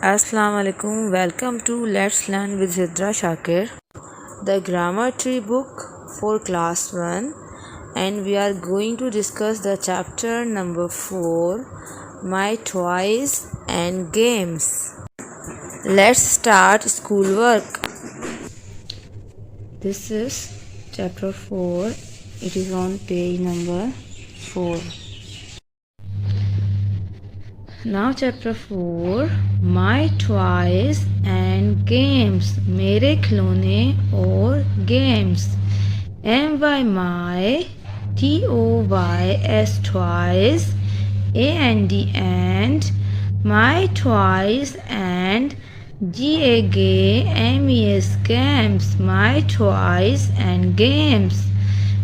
Assalamu alaikum. Welcome to Let's Learn with Zidra Shakir, the grammar tree book for class 1, and we are going to discuss the chapter number 4, My Toys and Games. Let's start schoolwork. This is chapter 4. It is on page number 4. Now chapter 4, My Toys and Games, मेरे खिलौने और games. My my, Toys, toys, and my toys, and games, games, my toys and games,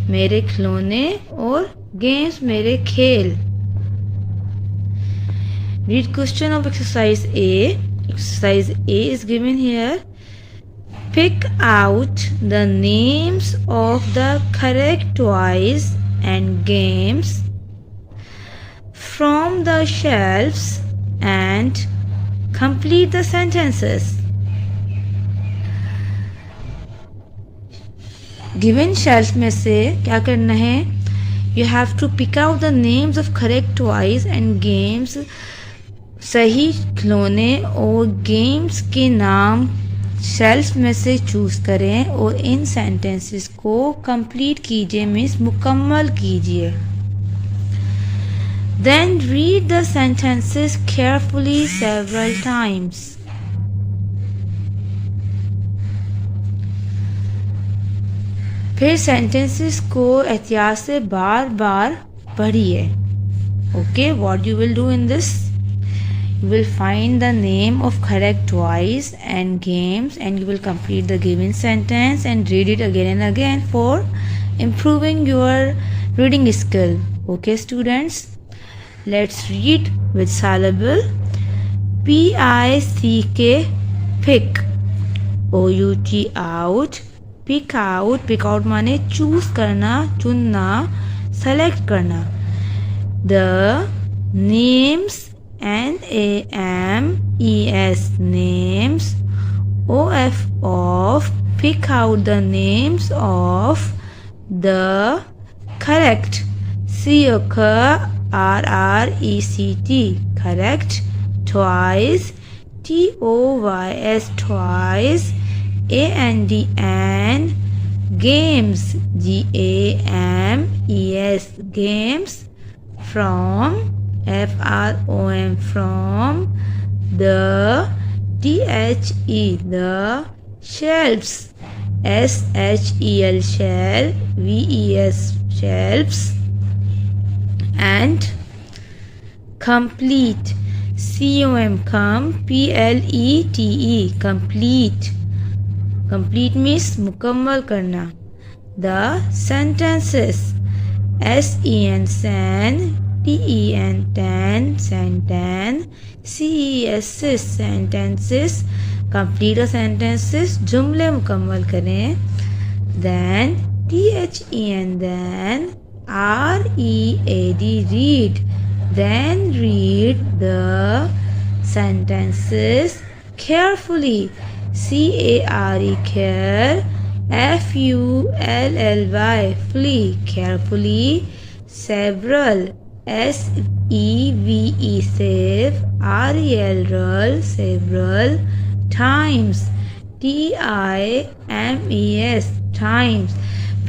मेरे खिलौने और games, मेरे खेल. Read question of exercise A. Exercise A is given here. Pick out the names of the correct toys and games from the shelves and complete the sentences. Given shelf में से क्या करना है? You have to pick out the names of correct toys and games. सही खिलौने और games के नाम शेल्फ में से चूज़ करें और इन सेंटेंसेस को कंप्लीट कीजिए, मीन्स मुकम्मल कीजिए. Then read the sentences carefully several times. फिर सेंटेंसेस को एहतियात से बार बार पढ़िए. Okay, what you will do in this? You will find the name of correct toys and games and you will complete the given sentence and read it again and again for improving your reading skill. Okay students, let's read with syllable. P-I-C-K, pick. O-U-T, out. Pick out. Pick out माने choose करना, चुनना, select करना. The names, N-A-M-E-S, names. O-F, off. Pick out the names of the correct. C-O-R-R-E-C-T, correct toys. T-O-Y-S, toys. A-N-D-N, games. G-A-M-E-S, games. From F-R-O-M, from. The T-H-E, the shelves. S-H-E-L, shell. V-E-S, shelves. And complete. C-O-M, come. P-L-E-T-E, complete. Complete means मुकम्मल करना. The sentences. S-E-N, sen. T-E-N, ten, sentence. C-E-S, sentences. Complete the sentences. जुमले मुकम्मल करें. Then T-H-E-N, then. R-E-A-D, read. Then read the sentences carefully. C-A-R-E, care. F-U-L-L-Y, fully, carefully. Several. S-E-V-E, save. R-E-L, several. Times. T-I-M-E-S, times.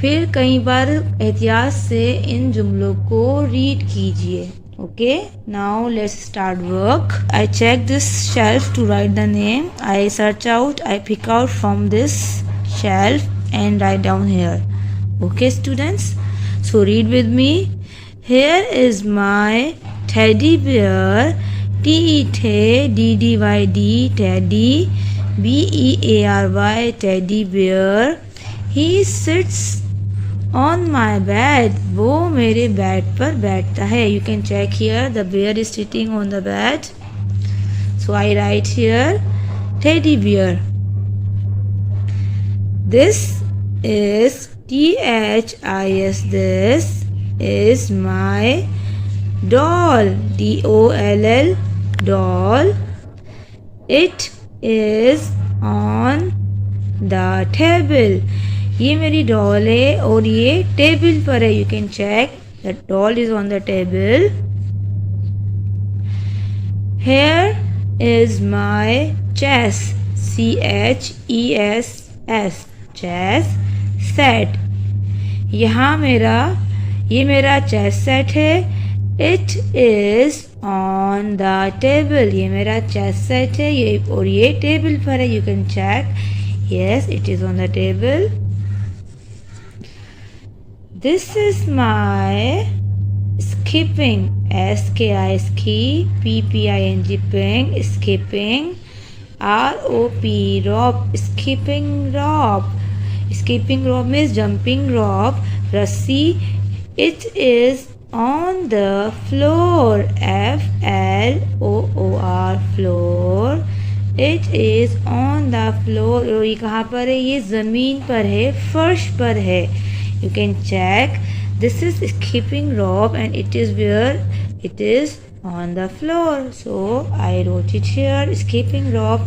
फिर कई बार एहतियात से इन जुमलों को read कीजिए. Okay, now let's start work. I check this shelf to write the name. I search out, I pick out from this shelf and write down here. Okay students, so read with me. Here is my teddy bear. T-E-D-D-Y-D, teddy. B-E-A-R-Y, teddy bear. He sits on my bed. वो मेरे bed पर बैठता है. You can check here, the bear is sitting on the bed. So I write here teddy bear. This is T-H-I-S, this is my doll. D-O-L-L, doll. It is on the table. ये मेरी doll है और ये table पर है. You can check the doll is on the table. Here is my chess. CHESS. Chess set. यहाँ ये मेरा chess set है. It is on the table. ये मेरा chess set है और ये टेबल पर है. You can check. Yes, it is on the table. This is my skipping. SKI ski. PPING ping. Skipping. ROP rope. Skipping rope. Skipping rope means jumping rope. Rassi. It is on the floor. FLOOR floor. It is on the floor. और ये कहाँ पर है? ये ज़मीन पर है, फर्श पर है. You can check. This is skipping rope and it is where? It is on the floor. So I wrote it here. Skipping rope.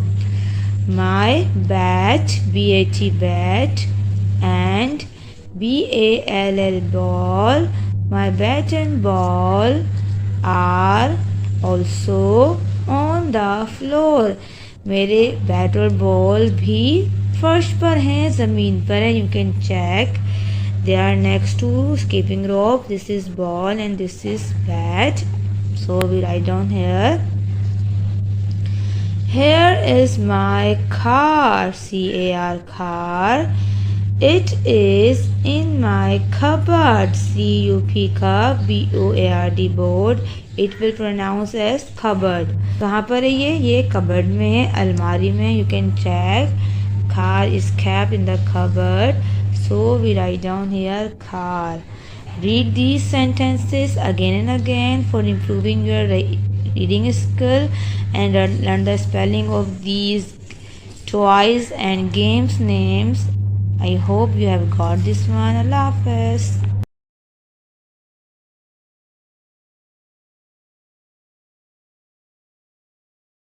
My bat. BAT bat. And BALL ball. My bat and ball are also on the floor. मेरे bat और ball भी फर्श पर हैं, ज़मीन पर है. You can check. They are next to skipping rope. This is ball and this is bat. So we write down here. Here is my car. CAR car. It is in my cupboard. CUP BOARD board. It will pronounce as cupboard. कहाँ पर है ये cupboard में है, अलमारी में. You can check. Car is kept in the cupboard. So we write down here car. Read these sentences again and again for improving your reading skill and learn the spelling of these toys and games names. I hope you have got this one. Allah Hafiz.